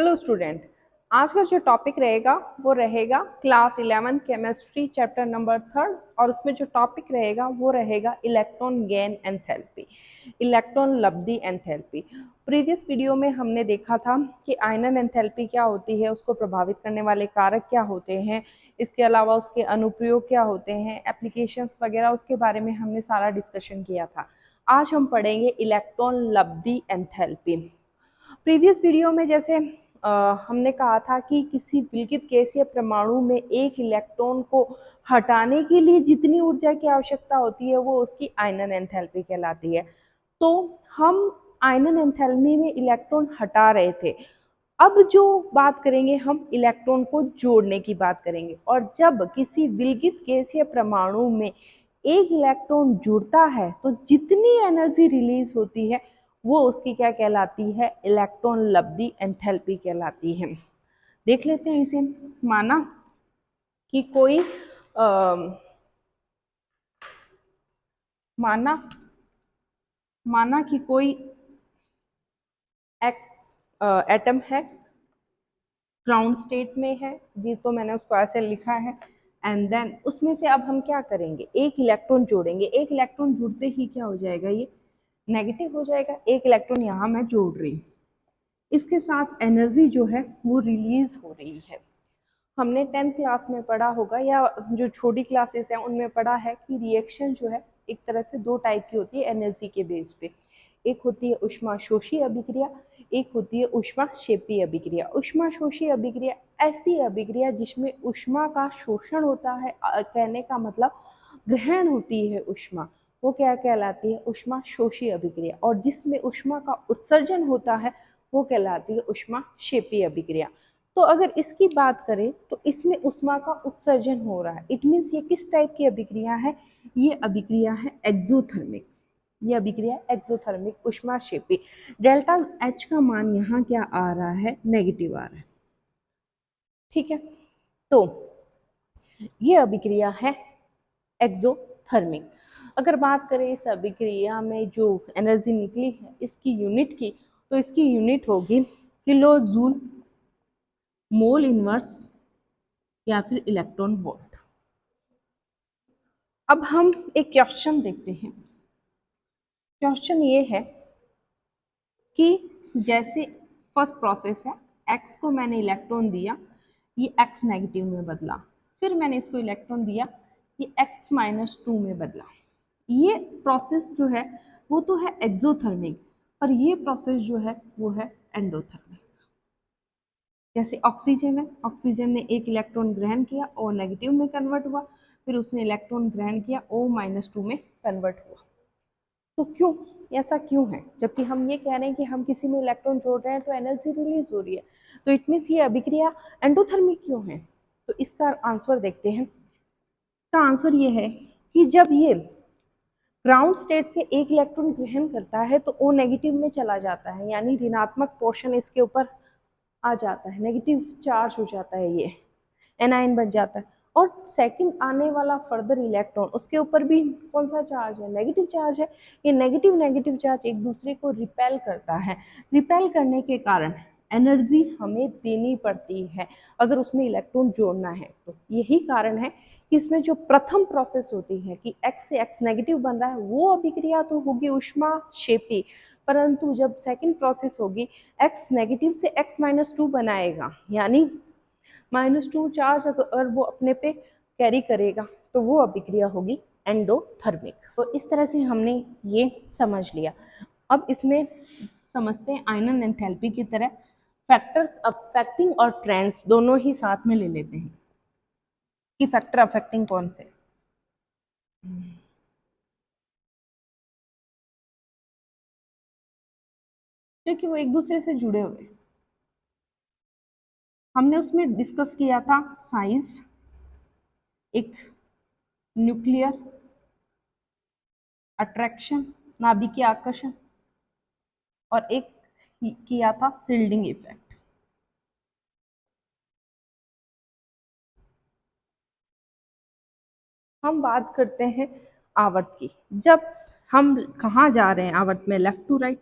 Hello student. आज का जो टॉपिक रहेगा वो रहेगा क्लास 11 केमिस्ट्री चैप्टर नंबर 3 और उसमें जो टॉपिक रहेगा वो रहेगा इलेक्ट्रॉन गेन एंथैल्पी, इलेक्ट्रॉन लब्धि एंथैल्पी। प्रीवियस वीडियो में हमने देखा था कि आयनन एंथैल्पी क्या होती है, उसको प्रभावित करने वाले कारक क्या होते हैं, इसके अलावा उसके अनुप्रयोग क्या होते हैं, एप्लीकेशंस वगैरह, उसके बारे में हमने सारा डिस्कशन किया था। आज हम पढ़ेंगे इलेक्ट्रॉन लब्धि एंथैल्पी। प्रीवियस वीडियो में जैसे हमने कहा था कि किसी विलगित गैस या परमाणु में एक इलेक्ट्रॉन को हटाने के लिए जितनी ऊर्जा की आवश्यकता होती है वो उसकी आयनन एंथैल्पी कहलाती है। तो हम आयनन एंथैल्पी में इलेक्ट्रॉन हटा रहे थे। अब जो बात करेंगे हम इलेक्ट्रॉन को जोड़ने की बात करेंगे, और जब किसी विलगित गैस या परमाणु में एक इलेक्ट्रॉन जुड़ता है तो जितनी एनर्जी रिलीज होती है वो उसकी क्या कहलाती है, इलेक्ट्रॉन लब्धि एंथैल्पी कहलाती है। देख लेते हैं इसे। माना कि कोई माना कि कोई एक्स एटम है, ग्राउंड स्टेट में है जी, तो मैंने उसको ऐसे लिखा है। एंड देन उसमें से अब हम क्या करेंगे, एक इलेक्ट्रॉन जोड़ेंगे। एक इलेक्ट्रॉन जुड़ते ही क्या हो जाएगा, ये नेगेटिव हो जाएगा। एक इलेक्ट्रॉन यहाँ मैं जोड़ रही हूँ, इसके साथ एनर्जी जो है वो रिलीज हो रही है। हमने 10th क्लास में पढ़ा होगा या जो छोटी क्लासेस हैं उनमें पढ़ा है कि रिएक्शन जो है एक तरह से दो टाइप की होती है एनर्जी के बेस पे। एक होती है ऊष्माशोषी अभिक्रिया, एक होती है ऊष्माक्षेपी अभिक्रिया। ऊष्माशोषी अभिक्रिया ऐसी अभिक्रिया जिसमें ऊष्मा का शोषण होता है, कहने का मतलब ग्रहण होती है ऊष्मा, वो क्या कहलाती है, ऊष्माशोषी अभिक्रिया। और जिसमें ऊष्मा का उत्सर्जन होता है वो कहलाती है ऊष्माक्षेपी अभिक्रिया। तो अगर इसकी बात करें तो इसमें ऊष्मा का उत्सर्जन हो रहा है। इट मीन्स ये किस टाइप की अभिक्रिया है, ये अभिक्रिया है एक्सोथर्मिक। ये अभिक्रिया एक्सोथर्मिक ऊष्माक्षेपी। डेल्टा एच का मान यहाँ क्या आ रहा है, नेगेटिव आ रहा है। ठीक है, तो ये अभिक्रिया है एक्सोथर्मिक। अगर बात करें इस अभिक्रिया में जो एनर्जी निकली है इसकी यूनिट की, तो इसकी यूनिट होगी किलो जूल मोल इनवर्स या फिर इलेक्ट्रॉन वोल्ट। अब हम एक क्वेश्चन देखते हैं। क्वेश्चन ये है कि जैसे फर्स्ट प्रोसेस है, एक्स को मैंने इलेक्ट्रॉन दिया, ये एक्स नेगेटिव में बदला, फिर मैंने इसको इलेक्ट्रॉन दिया, ये x-2 में बदला। ये प्रोसेस जो है वो तो है एक्सोथर्मिक, पर ये प्रोसेस जो है वो है एंडोथर्मिक। जैसे ऑक्सीजन है, ऑक्सीजन ने एक इलेक्ट्रॉन ग्रहण किया और नेगेटिव में कन्वर्ट हुआ, फिर उसने इलेक्ट्रॉन ग्रहण किया O-2 में कन्वर्ट हुआ। तो क्यों, ऐसा क्यों है, जबकि हम ये कह रहे हैं कि हम किसी में इलेक्ट्रॉन जोड़ रहे हैं तो एनर्जी रिलीज हो रही है, तो इट मीन्स ये अभिक्रिया एंडोथर्मिक क्यों है। तो इसका आंसर देखते हैं। इसका आंसर ये है कि जब ये ग्राउंड स्टेट से एक इलेक्ट्रॉन ग्रहण करता है तो O नेगेटिव में चला जाता है, यानी ऋणात्मक पोर्शन इसके ऊपर आ जाता है, नेगेटिव चार्ज हो जाता है, ये एनायन बन जाता है। और सेकंड आने वाला फर्दर इलेक्ट्रॉन, उसके ऊपर भी कौन सा चार्ज है, नेगेटिव चार्ज है। ये नेगेटिव नेगेटिव चार्ज एक दूसरे को रिपेल करता है। रिपेल करने के कारण एनर्जी हमें देनी पड़ती है अगर उसमें इलेक्ट्रॉन जोड़ना है। तो यही कारण है कि इसमें जो प्रथम प्रोसेस होती है कि एक्स से एक्स नेगेटिव बन रहा है वो अभिक्रिया तो होगी ऊष्माक्षेपी, परंतु जब सेकंड प्रोसेस होगी एक्स नेगेटिव से x-2 बनाएगा, यानी -2 चार्ज अगर वो अपने पे कैरी करेगा तो वो अभिक्रिया होगी एंडोथर्मिक। तो इस तरह से हमने ये समझ लिया। अब इसमें समझते हैं आयनन एंथैल्पी की तरह फैक्टर्स अफेक्टिंग और ट्रेंड्स दोनों ही साथ में ले लेते हैं कि फैक्टर अफेक्टिंग कौन से, क्योंकि वो एक दूसरे से जुड़े हुए। हमने उसमें डिस्कस किया था साइज, एक न्यूक्लियर अट्रैक्शन, नाभिकीय आकर्षण, और एक किया था शिल्डिंग इफेक्ट। हम बात करते हैं आवर्त की। जब हम कहाँ जा रहे हैं आवर्त में, left to right,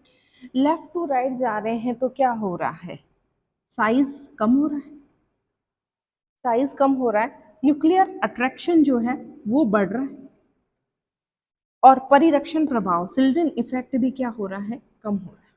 left to right जा रहे हैं तो क्या हो रहा है, साइज कम हो रहा है, साइज कम हो रहा है, न्यूक्लियर अट्रैक्शन जो है वो बढ़ रहा है, और परिरक्षण प्रभाव सिल्डन इफेक्ट भी क्या हो रहा है, कम हो रहा है।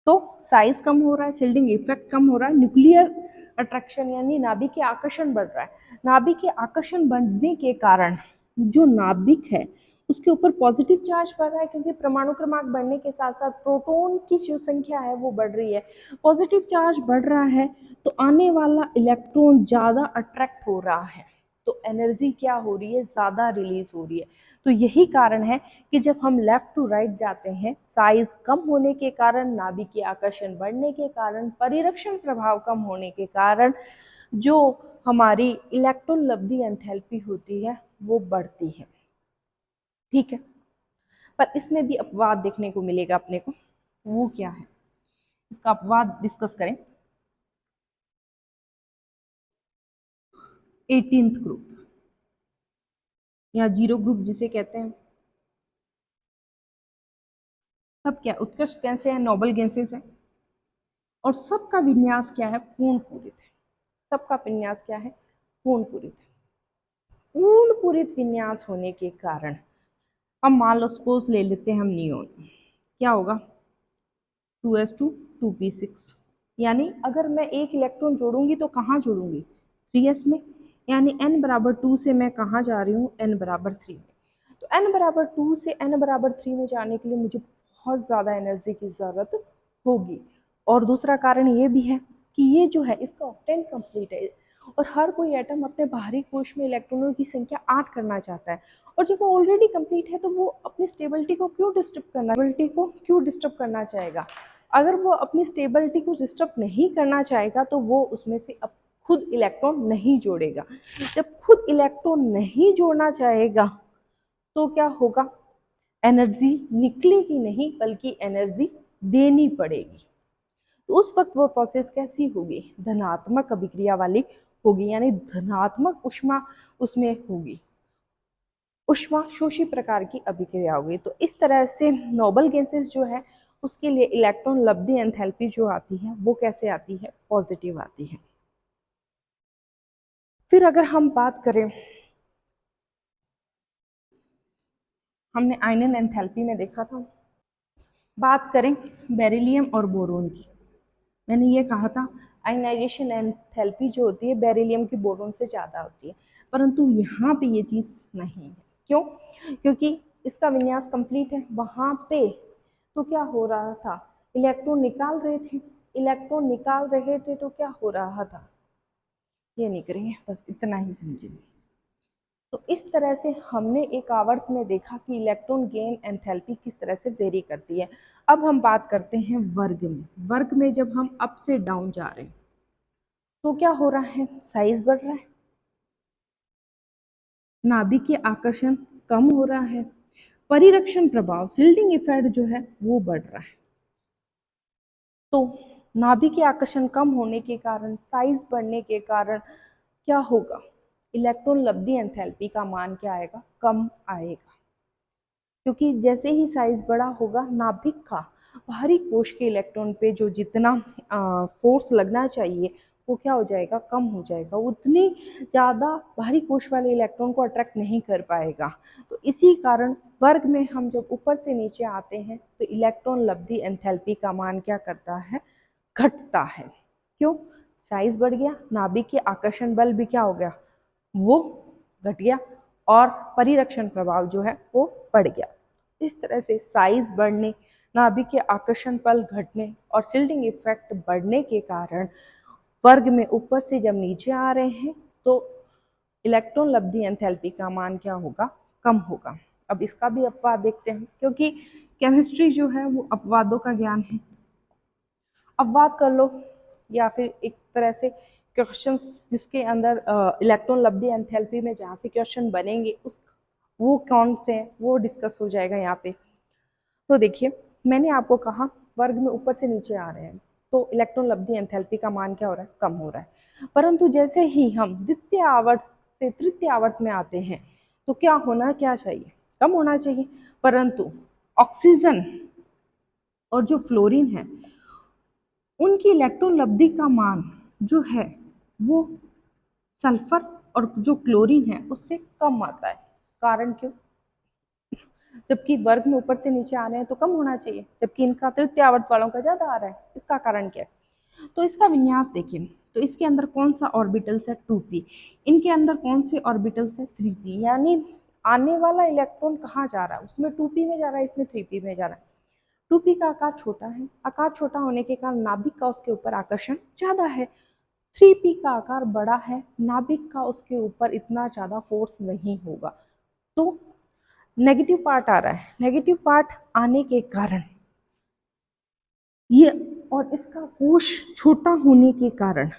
तो साइज कम हो रहा है, शिल्डिंग इफेक्ट कम हो रहा है, न्यूक्लियर अट्रैक्शन यानी नाभिक के आकर्षण बढ़ रहा है। नाभिक के आकर्षण बढ़ने के कारण जो नाभिक है उसके ऊपर पॉजिटिव चार्ज बढ़ रहा है, क्योंकि परमाणु क्रमांक बढ़ने के साथ साथ प्रोटॉन की जो संख्या है वो बढ़ रही है। पॉजिटिव चार्ज बढ़ रहा है तो आने वाला इलेक्ट्रॉन ज्यादा अट्रैक्ट हो रहा है, तो एनर्जी क्या हो रही है, ज्यादा रिलीज हो रही है। तो यही कारण है कि जब हम लेफ्ट टू राइट जाते हैं, साइज कम होने के कारण, नाभिकीय आकर्षण बढ़ने के कारण, परिरक्षण प्रभाव कम होने के कारण जो हमारी इलेक्ट्रॉन लब्धि एंथैल्पी होती है वो बढ़ती है। ठीक है, पर इसमें भी अपवाद देखने को मिलेगा अपने को। वो क्या है, इसका अपवाद डिस्कस करें। 18th ग्रुप या जीरो ग्रुप जिसे कहते हैं, सब क्या उत्कृष्ट गैसें हैं, नोबल गैसेस हैं, और सबका विन्यास क्या है, पूर्ण पूरित है। सबका विन्यास क्या है, पूर्ण पूरित है। पूर्ण पूरित विन्यास होने के कारण हम मान लो सपोज ले लेते हैं हम नियोन, क्या होगा 2s2 2p6, यानी अगर मैं एक इलेक्ट्रॉन जोड़ूंगी तो कहाँ जोड़ूंगी, 3s में, यानी n बराबर 2 से मैं कहाँ जा रही हूँ, n बराबर 3 में। तो n बराबर 2 से n बराबर 3 में जाने के लिए मुझे बहुत ज़्यादा एनर्जी की ज़रूरत होगी। और दूसरा कारण ये भी है कि ये जो है इसका ऑक्टेन कंप्लीट है, और हर कोई एटम अपने बाहरी कोश में इलेक्ट्रॉनों की संख्या 8 करना चाहता है, और जब वो ऑलरेडी कंप्लीट है तो वो अपनी स्टेबिलिटी को क्यों डिस्टर्ब करना चाहेगा। अगर वो अपनी स्टेबिलिटी को डिस्टर्ब नहीं करना चाहेगा तो वो उसमें से अब खुद इलेक्ट्रॉन नहीं जोड़ेगा। जब खुद इलेक्ट्रॉन नहीं जोड़ना चाहेगा तो क्या होगा, एनर्जी निकलेगी नहीं बल्कि एनर्जी देनी पड़ेगी। तो उस वक्त वो प्रोसेस कैसी होगी, धनात्मक अभिक्रिया वाली होगी, यानी धनात्मक ऊष्मा उसमें होगी, ऊष्मा शोषी प्रकार की अभिक्रिया होगी। तो इस तरह से नोबल गैसेस जो है उसके लिए इलेक्ट्रॉन लब्धि एंथैल्पी जो आती है वो कैसे आती है, पॉजिटिव आती है। फिर अगर हम बात करें, हमने आयनन एंथैल्पी में देखा था, बात करें बेरिलियम और बोरोन की, मैंने ये कहा था आयनाइजेशन एंथैल्पी जो होती है बेरिलियम की बोरोन से ज़्यादा होती है, परंतु यहाँ पे ये चीज़ नहीं है। क्यों, क्योंकि इसका विन्यास कंप्लीट है, वहाँ पे तो क्या हो रहा था, इलेक्ट्रॉन निकाल रहे थे, इलेक्ट्रॉन निकाल रहे थे तो क्या हो रहा था, ये नहीं करेंगे, बस इतना ही समझिए। तो इस तरह से हमने एक आवर्त में देखा कि इलेक्ट्रॉन गेन एंथैल्पी किस तरह से वेरी करती है। अब हम बात करते हैं वर्ग में। वर्ग में जब हम अप से डाउन जा रहे हैं तो क्या हो रहा है, साइज बढ़ रहा है, नाभिक के आकर्षण कम हो रहा है, परिरक्षण प्रभाव शिल्डिंग इफेक्ट जो है वो बढ़ रहा है। तो नाभिक के आकर्षण कम होने के कारण, साइज बढ़ने के कारण क्या होगा, इलेक्ट्रॉन लब्धि एंथैल्पी का मान क्या आएगा, कम आएगा, क्योंकि जैसे ही साइज बड़ा होगा नाभिक का बाहरी कोश के इलेक्ट्रॉन पे जो जितना फोर्स लगना चाहिए वो क्या हो जाएगा, कम हो जाएगा, उतनी ज़्यादा बाहरी कोश वाले इलेक्ट्रॉन को अट्रैक्ट नहीं कर पाएगा। तो इसी कारण वर्ग में हम जब ऊपर से नीचे आते हैं तो इलेक्ट्रॉन लब्धि एंथैल्पी का मान क्या करता है, घटता है। क्यों, साइज बढ़ गया, नाभिक के आकर्षण बल भी क्या हो गया, वो घट गया, और परिरक्षण प्रभाव जो है वो बढ़ गया। इस तरह से साइज बढ़ने, नाभिक के आकर्षण बल घटने और शिल्डिंग इफेक्ट बढ़ने के कारण वर्ग में ऊपर से जब नीचे आ रहे हैं तो इलेक्ट्रॉन लब्धि एंथैल्पी का मान क्या होगा, कम होगा। अब इसका भी अपवाद देखते हैं, क्योंकि केमिस्ट्री जो है वो अपवादों का ज्ञान है। अपवाद कर लो या फिर एक तरह से क्वेश्चंस जिसके अंदर इलेक्ट्रॉन लब्धि एंथैल्पी में जहाँ से क्वेश्चन बनेंगे उस वो कौन से हैं वो डिस्कस हो जाएगा यहाँ पे। तो देखिए मैंने आपको कहा वर्ग में ऊपर से नीचे आ रहे हैं तो इलेक्ट्रॉन लब्धि एंथैल्पी का मान क्या हो रहा है, कम हो रहा है, परंतु जैसे ही हम द्वितीय आवर्त से तृतीय आवर्त में आते हैं तो क्या होना क्या चाहिए, कम होना चाहिए, परंतु ऑक्सीजन और जो फ्लोरीन है उनकी इलेक्ट्रॉन लब्धि का मान जो है वो सल्फर और जो क्लोरीन है उससे कम आता है। कारण क्यों? जबकि वर्ग में ऊपर से नीचे आ रहे हैं तो कम होना चाहिए, जबकि इनका तृतीय आवर्त वालों का ज्यादा आ रहा है। इसका कारण क्या है? तो इसका विन्यास देखें तो इसके अंदर कौन सा ऑर्बिटल्स है 2p, इनके अंदर कौन से ऑर्बिटल्स है 3p, यानी आने वाला इलेक्ट्रॉन कहाँ जा रहा है? उसमें 2p में जा रहा है, इसमें 3p में जा रहा है। 2p का आकार छोटा है, आकार छोटा होने के कारण नाभिक का उसके ऊपर आकर्षण ज्यादा है। 3p का आकार बड़ा है, नाभिक का उसके ऊपर इतना ज्यादा फोर्स नहीं होगा। तो नेगेटिव पार्ट आ रहा है, नेगेटिव पार्ट आने के कारण ये और इसका कोश छोटा होने के कारण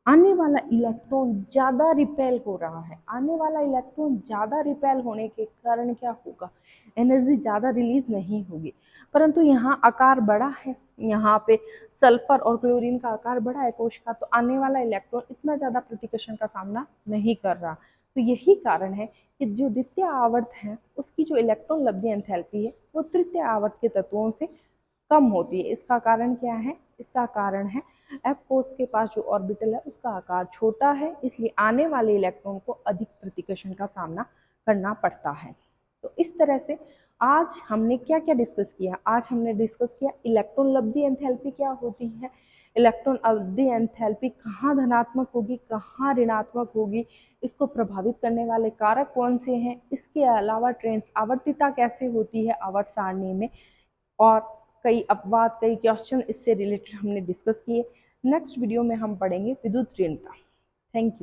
आने वाला इलेक्ट्रॉन ज्यादा रिपेल हो रहा है। आने वाला इलेक्ट्रॉन ज्यादा रिपेल होने के कारण क्या होगा? एनर्जी ज्यादा रिलीज नहीं होगी। परंतु यहाँ आकार बड़ा है, यहाँ पे सल्फर और क्लोरीन का आकार बड़ा है कोश का, तो आने वाला इलेक्ट्रॉन इतना ज्यादा प्रतिकर्षण का सामना नहीं कर रहा। तो यही कारण है कि जो द्वितीय आवर्त है उसकी जो इलेक्ट्रॉन लब्धि एंथैल्पी है वो तृतीय आवर्त के तत्वों से कम होती है। इसका कारण क्या है? इसका कारण है एफ कोष के पास जो ऑर्बिटल है उसका आकार छोटा है, इसलिए आने वाले इलेक्ट्रॉन को अधिक प्रतिकर्षण का सामना करना पड़ता है। तो इस तरह से आज हमने क्या क्या डिस्कस किया? आज हमने डिस्कस किया इलेक्ट्रॉन लब्धि एंथैल्पी क्या होती है, इलेक्ट्रॉन लब्धि एंथैल्पी कहाँ धनात्मक होगी, कहाँ ऋणात्मक होगी, इसको प्रभावित करने वाले कारक कौन से हैं, इसके अलावा ट्रेंड्स आवर्तिता कैसे होती है आवर्त सारणी में, और कई अपवाद, कई क्वेश्चन इससे रिलेटेड हमने डिस्कस किए। नेक्स्ट वीडियो में हम पढ़ेंगे विद्युत ऋणता। Thank you.